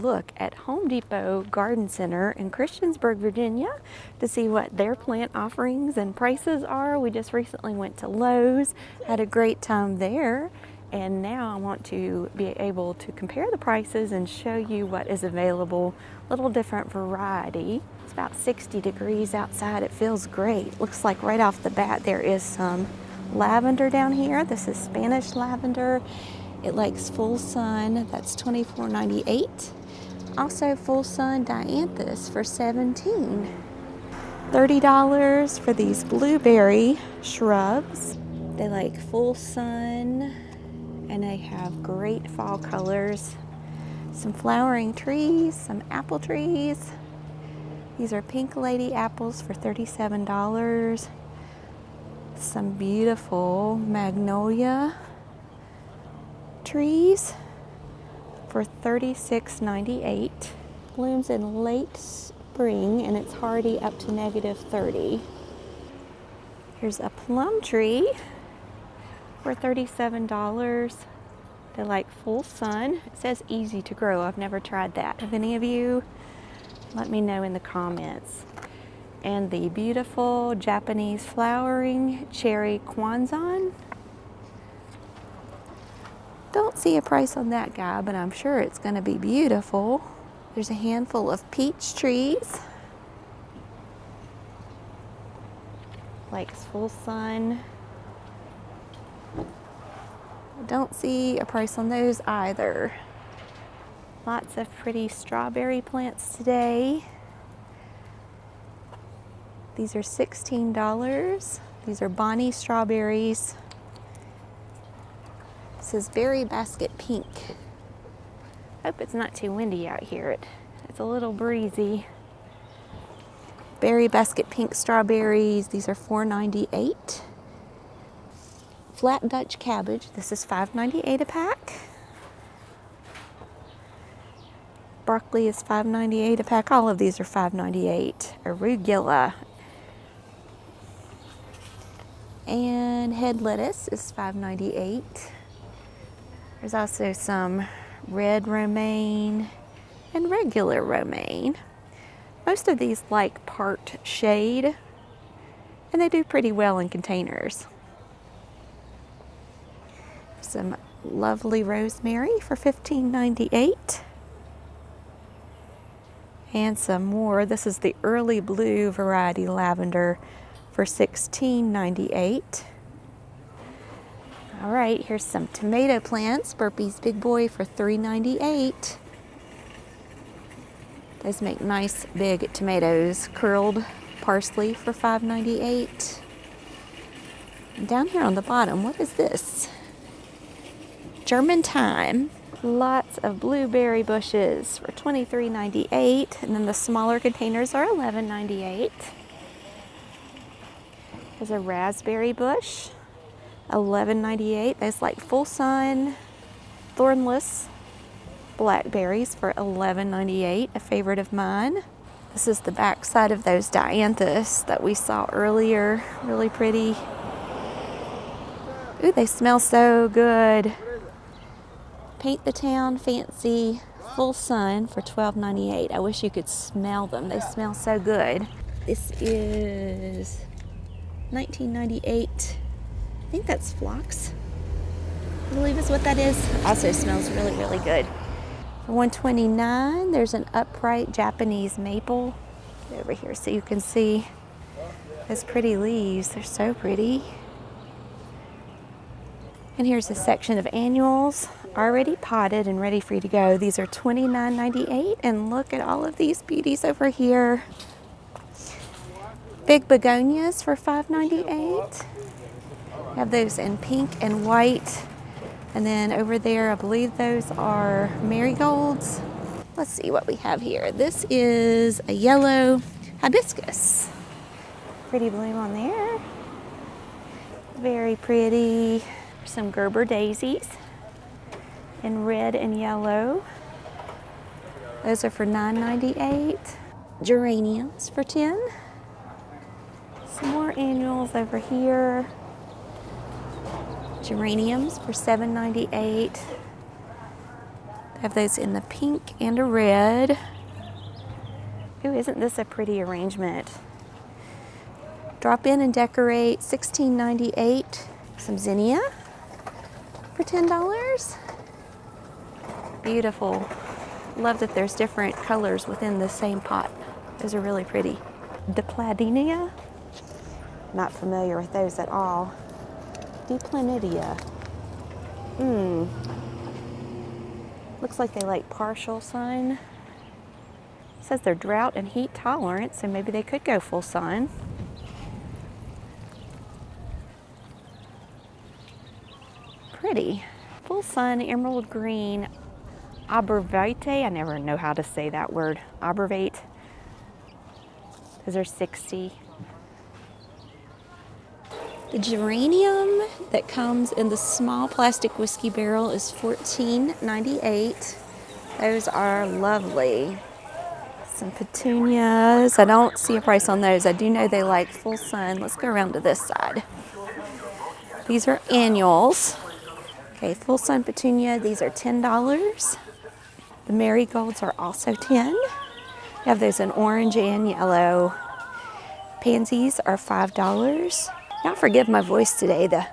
look at Home Depot Garden Center in Christiansburg, Virginia to see what their plant offerings and prices are. We just recently went to Lowe's, had a great time there, and now I want to be able to compare the prices and show you what is available. A little different variety. It's about 60 degrees outside. It feels great. Looks like right off the bat there is some lavender down here. This is Spanish lavender. It likes full sun. That's $24.98. Also full sun dianthus for $17. $30 for these blueberry shrubs. They like full sun and they have great fall colors. Some flowering trees, some apple trees. These are pink lady apples for $37. Some beautiful magnolia trees for $36.98. Blooms in late spring and it's hardy up to -30. Here's a plum tree for $37. They like full sun. It says easy to grow. I've never tried that. Have any of you? Let me know in the comments. And the beautiful Japanese flowering cherry Kwanzan. Don't see a price on that guy, but I'm sure it's going to be beautiful. There's a handful of peach trees. Likes full sun. Don't see a price on those either. Lots of pretty strawberry plants today. These are $16. These are Bonnie strawberries. This is berry basket pink. Hope it's not too windy out here. It's a little breezy. Berry basket pink strawberries. These are $4.98. Flat Dutch cabbage. This is $5.98 a pack. Broccoli is $5.98 a pack. All of these are $5.98. Arugula. And head lettuce is $5.98. There's also some red romaine and regular romaine. Most of these like part shade, and they do pretty well in containers. Some lovely rosemary for $15.98. And some more. This is the early blue variety lavender for $16.98. All right, here's some tomato plants. Burpee's Big Boy for $3.98. Those make nice big tomatoes. Curled parsley for $5.98. And down here on the bottom, what is this? German thyme. Lots of blueberry bushes for $23.98. And then the smaller containers are $11.98. There's a raspberry bush. $11.98. That's like full sun, thornless blackberries for $11.98, a favorite of mine. This is the back side of those dianthus that we saw earlier. Really pretty. Ooh, they smell so good. Paint the Town Fancy Full Sun for $12.98. I wish you could smell them. They smell so good. This is $19.98. I think that's phlox, I believe is what that is. Also smells really, really good. For $129, there's an upright Japanese maple over here so you can see those pretty leaves. They're so pretty. And here's a section of annuals already potted and ready for you to go. These are $29.98, and look at all of these beauties over here. Big begonias for $5.98. Have those in pink and white. And then over there, I believe those are marigolds. Let's see what we have here. This is a yellow hibiscus. Pretty bloom on there. Very pretty. Some Gerber daisies in red and yellow. Those are for $9.98. Geraniums for $10. Some more annuals over here. Geraniums for $7.98. Have those in the pink and a red. Ooh, isn't this a pretty arrangement? Drop in and decorate, $16.98. Some zinnia for $10. Beautiful. Love that there's different colors within the same pot. Those are really pretty. Dipladenia. Not familiar with those at all. Diplanidia. Looks like they like partial sun. Says they're drought and heat tolerant, so maybe they could go full sun. Pretty. Full sun, emerald green, arborvitae. I never know how to say that word. Arborvitae. Those are $60. The geranium that comes in the small plastic whiskey barrel is $14.98. Those are lovely. Some petunias. I don't see a price on those. I do know they like full sun. Let's go around to this side. These are annuals. Okay, full sun petunia. These are $10. The marigolds are also $10. You have those in orange and yellow. Pansies are $5. Now forgive my voice today. The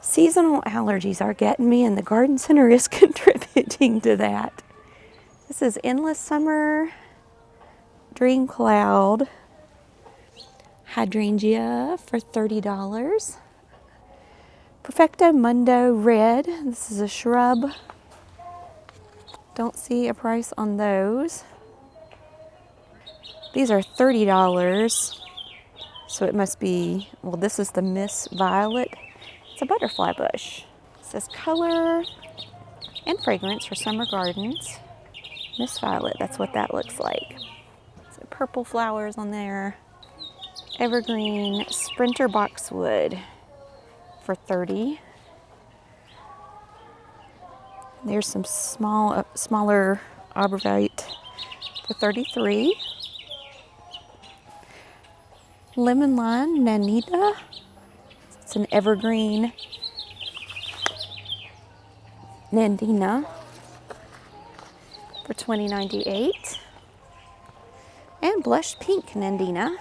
seasonal allergies are getting me, and the garden center is contributing to that. This is Endless Summer Dream Cloud hydrangea for $30. Perfecto Mundo Red. This is a shrub. Don't see a price on those. These are $30. So it must be, well, this is the Miss Violet. It's a butterfly bush. It says color and fragrance for summer gardens. Miss Violet, that's what that looks like. So purple flowers on there. Evergreen Sprinter Boxwood for $30. There's some smaller arborvitae for $33. Lemon Lime Nanita. It's an evergreen Nandina for $20.98. And blush pink Nandina.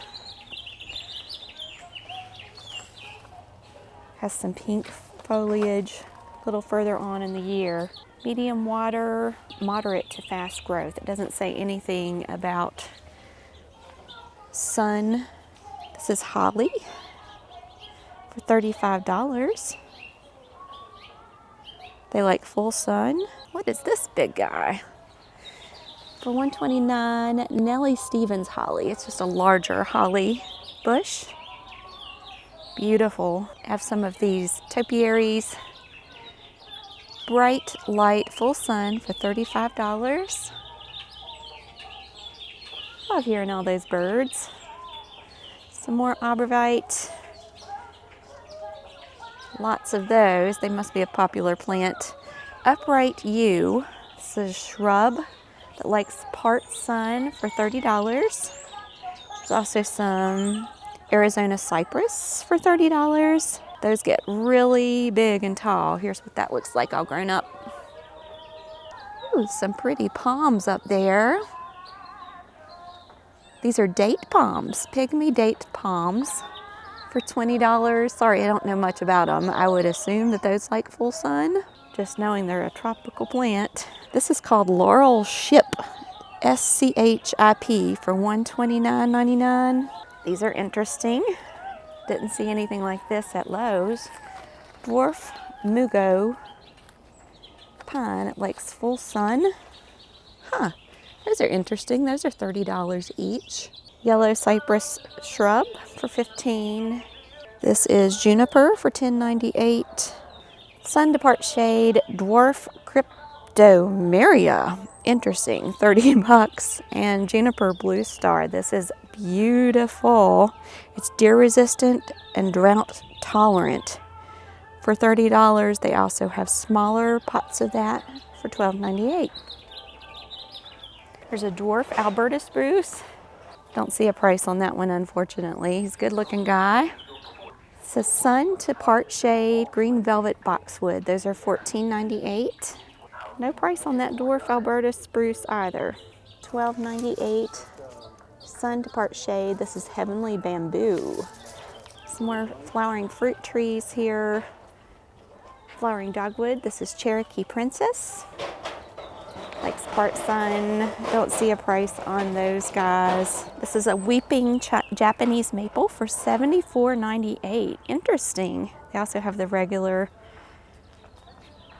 Has some pink foliage a little further on in the year. Medium water, moderate to fast growth. It doesn't say anything about sun. This is holly for $35. They like full sun. What is this big guy? For $129, Nellie Stevens holly. It's just a larger holly bush. Beautiful. I have some of these topiaries. Bright light full sun for $35. Love hearing all those birds. Some more arborvitae. Lots of those. They must be a popular plant. Upright yew. This is a shrub that likes part sun for $30. There's also some Arizona cypress for $30. Those get really big and tall. Here's what that looks like all grown up. Ooh, some pretty palms up there. These are date palms, pygmy date palms for $20. Sorry, I don't know much about them. I would assume that those like full sun, just knowing they're a tropical plant. This is called Laurel Ship, SCHIP for $129.99. These are interesting. Didn't see anything like this at Lowe's. Dwarf Mugo Pine. It likes full sun. Huh. Those are interesting. Those are $30 each. Yellow cypress shrub for $15. This is juniper for $10.98. Sun to part shade dwarf cryptomeria. Interesting. $30. And juniper blue star. This is beautiful. It's deer resistant and drought tolerant. For $30. They also have smaller pots of that for $12.98. There's a dwarf Alberta spruce. Don't see a price on that one, unfortunately. He's a good looking guy. It's a sun to part shade green velvet boxwood. Those are $14.98. No price on that dwarf Alberta spruce either. $12.98. Sun to part shade. This is Heavenly Bamboo. Some more flowering fruit trees here. Flowering dogwood. This is Cherokee Princess. Likes part sun. Don't see a price on those guys. This is a weeping Japanese maple for $74.98. Interesting. They also have the regular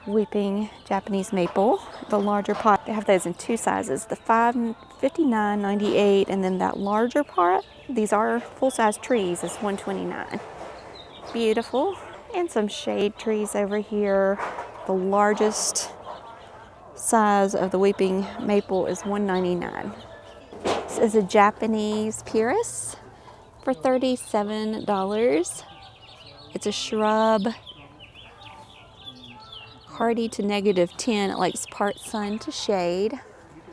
weeping Japanese maple, the larger pot. They have those in two sizes, the $59.98, and then that larger pot. These are full-size trees. It's $129. Beautiful. And some shade trees over here. The largest size of the weeping maple is $199. This is a Japanese Pyrrhus for $37. It's a shrub, hardy to -10. It likes part sun to shade.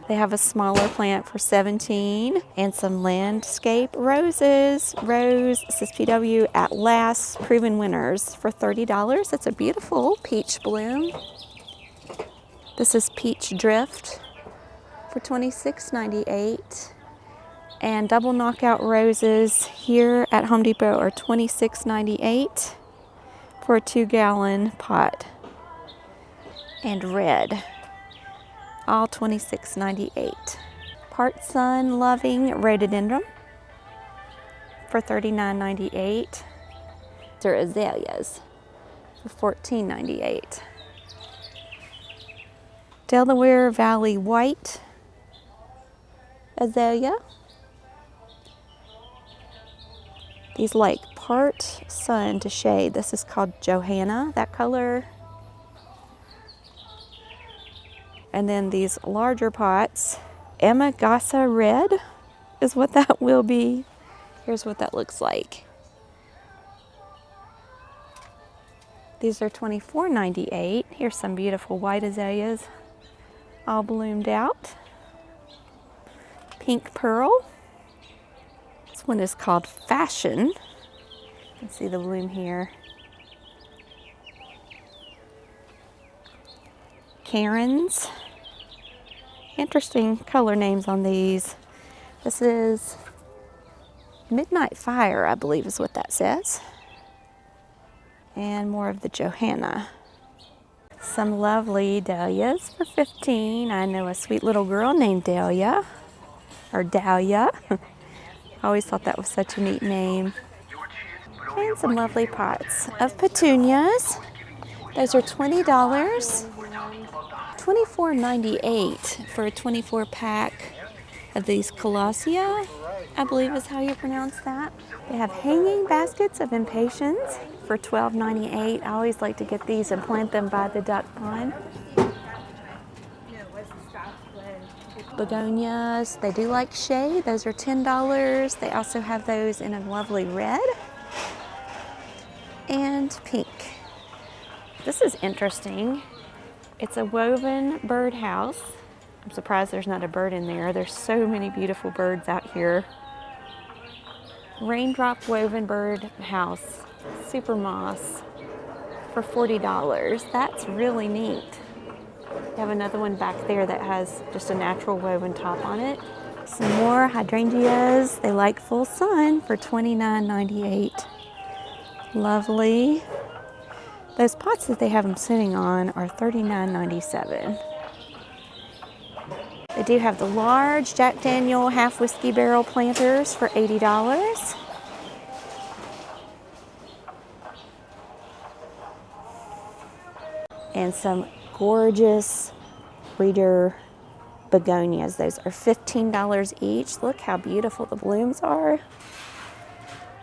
They have a smaller plant for $17 and some landscape roses. Rose, this is PW At Last Proven Winners for $30. It's a beautiful peach bloom. This is Peach Drift for $26.98. And double knockout roses here at Home Depot are $26.98 for a 2-gallon pot. And red, all $26.98. Part sun loving rhododendron for $39.98. They're azaleas for $14.98. Delaware Valley white azalea. These like part sun to shade. This is called Johanna, that color. And then these larger pots, Amagasa red is what that will be. Here's what that looks like. These are $24.98. Here's some beautiful white azaleas, all bloomed out. Pink pearl. This one is called Fashion. You can see the bloom here. Karen's. Interesting color names on these. This is Midnight Fire, I believe is what that says. And more of the Johanna. Some lovely dahlias for $15. I know a sweet little girl named Dahlia, or Dahlia. I always thought that was such a neat name. And some lovely pots of petunias. Those are $20. $24.98 for a 24 pack of these colossia, I believe is how you pronounce that. They have hanging baskets of impatiens for $12.98. I always like to get these and plant them by the duck pond. Begonias, they do like shade. Those are $10. They also have those in a lovely red and pink. This is interesting. It's a woven birdhouse. I'm surprised there's not a bird in there. There's so many beautiful birds out here. Raindrop woven bird house, super moss for $40. That's really neat. We have another one back there that has just a natural woven top on it. Some more hydrangeas. They like full sun for $29.98. Lovely. Those pots that they have them sitting on are $39.97. They do have the large Jack Daniel half whiskey barrel planters for $80. And some gorgeous breeder begonias. Those are $15 each. Look how beautiful the blooms are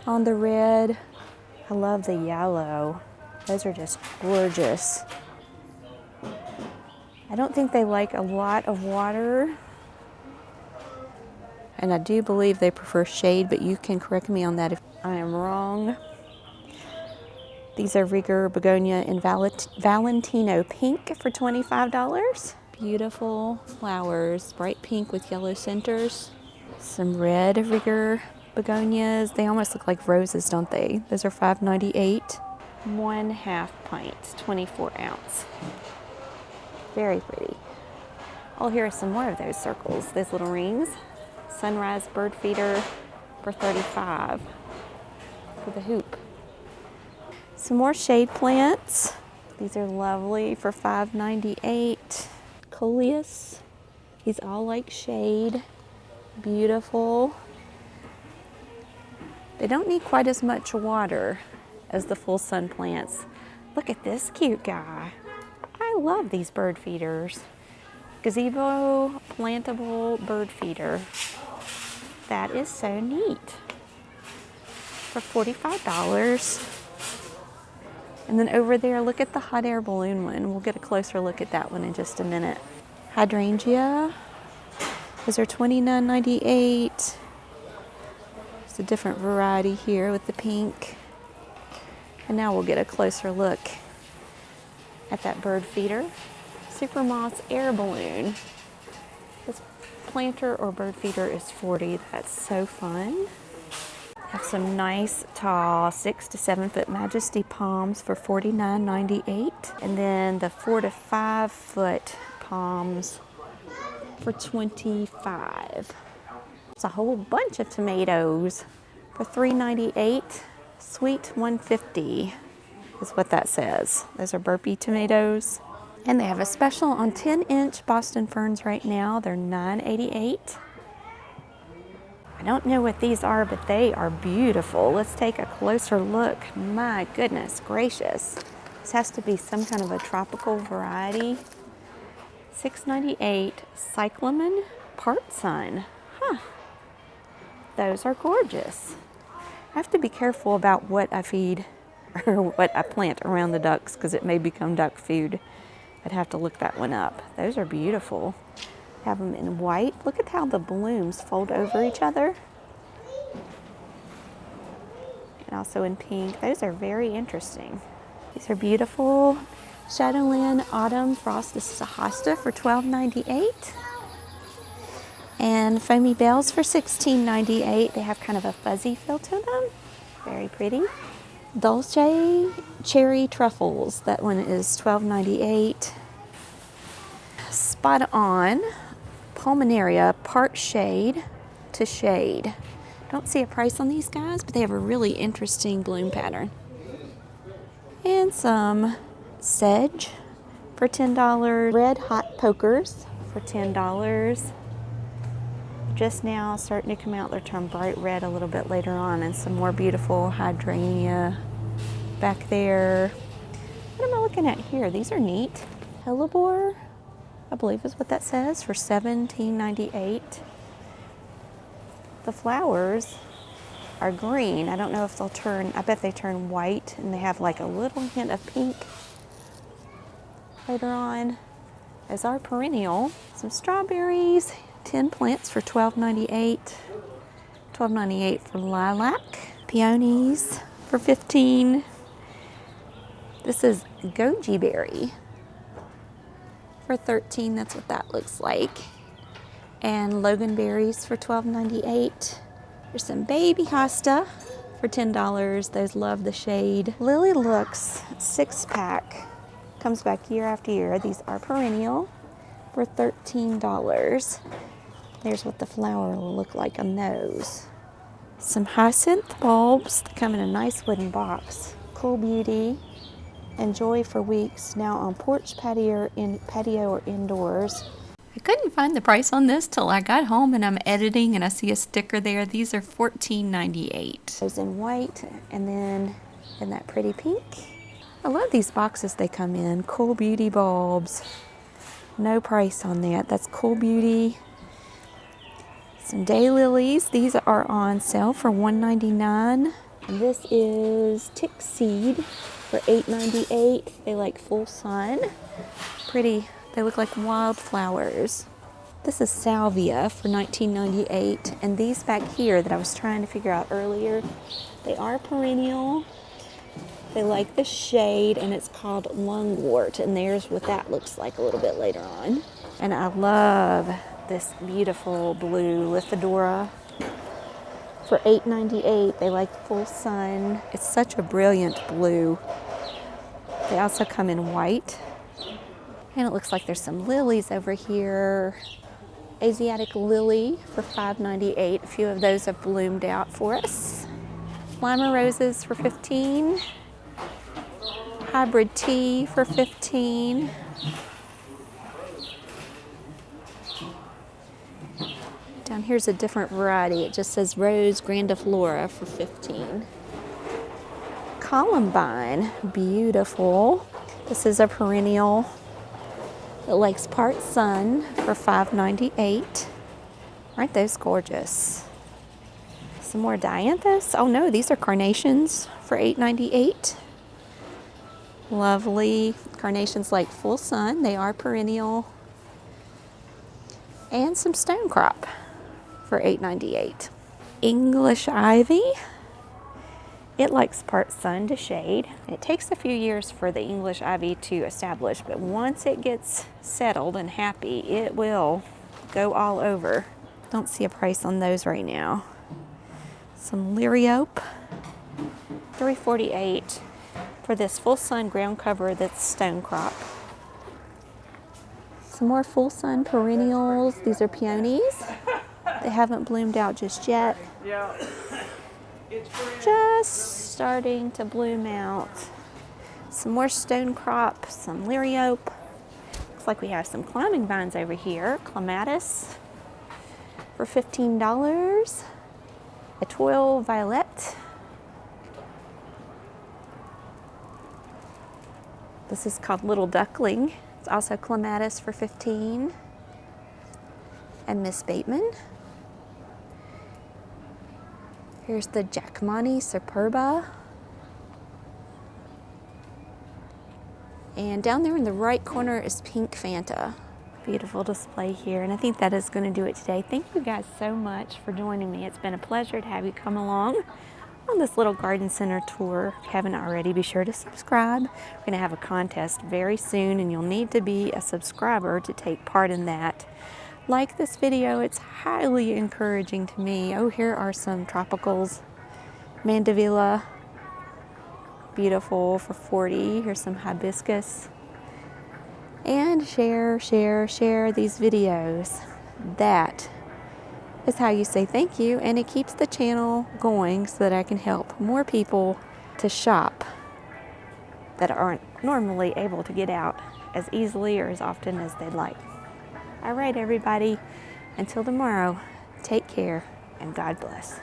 on the red. I love the yellow. Those are just gorgeous. I don't think they like a lot of water. And I do believe they prefer shade, but you can correct me on that if I am wrong. These are Rigor Begonia in Valentino Pink for $25. Beautiful flowers, bright pink with yellow centers. Some red Rigor Begonias. They almost look like roses, don't they? Those are $5.98. 1/2 pint, 24 ounce. Very pretty. Oh, here are some more of those circles, those little rings. Sunrise bird feeder for $35 for the hoop. Some more shade plants. These are lovely for $5.98. Coleus. These all like shade. Beautiful. They don't need quite as much water as the full sun plants. Look at this cute guy. I love these bird feeders. Gazebo plantable bird feeder. That is so neat. For $45. And then over there, look at the hot air balloon one. We'll get a closer look at that one in just a minute. Hydrangea. Those are $29.98. It's a different variety here with the pink. And now we'll get a closer look at that bird feeder. Super moss air balloon. This planter or bird feeder is $40. That's so fun. Have some nice tall 6 to 7 foot Majesty palms for $49.98. And then the 4 to 5 foot palms for $25. It's a whole bunch of tomatoes for $3.98. Sweet $150 is what that says. Those are burpee tomatoes. And they have a special on 10-inch Boston ferns right now. They're $9.88. I don't know what these are, but they are beautiful. Let's take a closer look. My goodness gracious. This has to be some kind of a tropical variety. $6.98 cyclamen part sun. Huh. Those are gorgeous. I have to be careful about what I feed or what I plant around the ducks because it may become duck food. I'd have to look that one up. Those are beautiful. Have them in white. Look at how the blooms fold over each other. And also in pink. Those are very interesting. These are beautiful. Shadowland Autumn Frost. This is a hosta for $12.98. And Foamy Bells for $16.98. They have kind of a fuzzy feel to them. Very pretty. Dolce Cherry Truffles. That one is $12.98. Spot On Pulmonaria part shade to shade. Don't see a price on these guys, but they have a really interesting bloom pattern. And some sedge for $10. Red Hot Pokers for $10. Just now starting to come out. They'll turn bright red a little bit later on. And some more beautiful hydrangea back there. What am I looking at here? These are neat. Hellebore, I believe is what that says, for $17.98. The flowers are green. I don't know if they'll turn, I bet they turn white and they have like a little hint of pink later on. As our perennial, some strawberries, 10 plants for $12.98. $12.98 for lilac. Peonies for $15. This is goji berry for $13. That's what that looks like. And loganberries for $12.98. There's some baby hosta for $10. Those love the shade. Lily Looks 6-pack. Comes back year after year. These are perennial for $13. There's what the flower will look like on those. Some hyacinth bulbs that come in a nice wooden box. Cool Beauty and Joy for Weeks, now on porch, patio, or indoors. I couldn't find the price on this till I got home and I'm editing and I see a sticker there. These are $14.98. Those in white and then in that pretty pink. I love these boxes they come in. Cool Beauty bulbs. No price on that. That's Cool Beauty. Some daylilies. These are on sale for $1.99. And this is Tick Seed for $8.98. They like full sun. Pretty. They look like wildflowers. This is Salvia for $19.98. And these back here that I was trying to figure out earlier, they are perennial. They like the shade, and it's called lungwort. And there's what that looks like a little bit later on. And I love this beautiful blue Lithidora for $8.98. They like full sun. It's such a brilliant blue. They also come in white And it looks like there's some lilies over here. Asiatic lily for $5.98. A few of those have bloomed out for us. Lima roses for $15. Hybrid tea for $15. Down here's a different variety. It just says Rose grandiflora for $15. Columbine, beautiful. This is a perennial. It likes part sun for $5.98. Aren't those gorgeous? Some more dianthus. Oh no, these are carnations for $8.98. Lovely carnations like full sun. They are perennial. And some stone crop for $8.98. English ivy. It likes part sun to shade. It takes a few years for the English ivy to establish, but once it gets settled and happy, it will go all over. Don't see a price on those right now. Some liriope, $3.48 for this full sun ground cover that's stone crop. Some more full sun perennials. These are peonies. They haven't bloomed out just yet. Just starting to bloom out. Some more stone crop, some liriope. Looks like we have some climbing vines over here. Clematis for $15. Etoile violet. This is called Little Duckling. It's also clematis for $15. And Miss Bateman. Here's the Jackmani superba. And down there in the right corner is Pink Fanta. Beautiful display here, and I think that is going to do it today. Thank you guys so much for joining me. It's been a pleasure to have you come along on this little garden center tour. If you haven't already, be sure to subscribe. We're going to have a contest very soon, and you'll need to be a subscriber to take part in that. Like this video, it's highly encouraging to me. Oh, here are some tropicals. Mandevilla, beautiful for $40. Here's some hibiscus. And share these videos. That is how you say thank you, and it keeps the channel going so that I can help more people to shop that aren't normally able to get out as easily or as often as they'd like. All right, everybody, until tomorrow, take care and God bless.